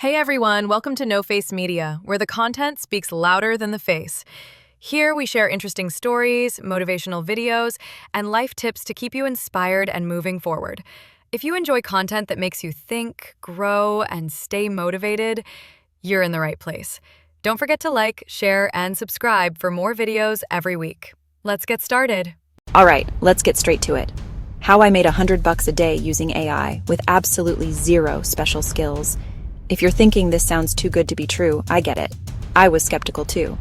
Hey everyone, welcome to No Face Media, where the content speaks louder than the face. Here we share interesting stories, motivational videos, and life tips to keep you inspired and moving forward. If you enjoy content that makes you think, grow, and stay motivated, you're in the right place. Don't forget to like, share, and subscribe for more videos every week. Let's get started. All right, let's get straight to it. How I made $100 a day using AI with absolutely zero special skills. If you're thinking this sounds too good to be true, I get it. I was skeptical too.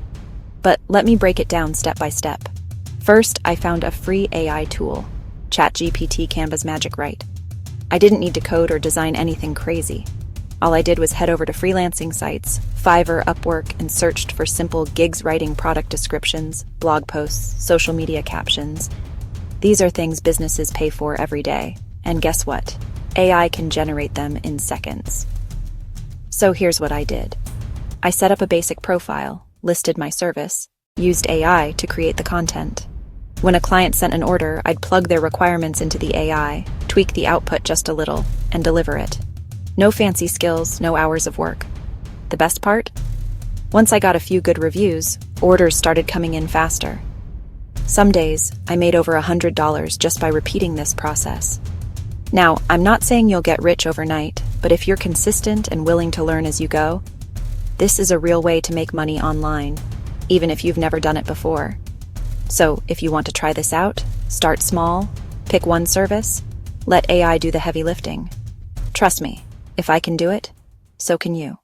But let me break it down step by step. First, I found a free AI tool, ChatGPT Canva's Magic Write. I didn't need to code or design anything crazy. All I did was head over to freelancing sites, Fiverr, Upwork, and searched for simple gigs writing product descriptions, blog posts, social media captions. These are things businesses pay for every day. And guess what? AI can generate them in seconds. So here's what I did. I set up a basic profile, listed my service, used AI to create the content. When a client sent an order, I'd plug their requirements into the AI, tweak the output just a little, and deliver it. No fancy skills, no hours of work. The best part? Once I got a few good reviews, orders started coming in faster. Some days, I made over $100 just by repeating this process. Now, I'm not saying you'll get rich overnight, but if you're consistent and willing to learn as you go, this is a real way to make money online, even if you've never done it before. So, if you want to try this out, start small, pick one service, let AI do the heavy lifting. Trust me, if I can do it, so can you.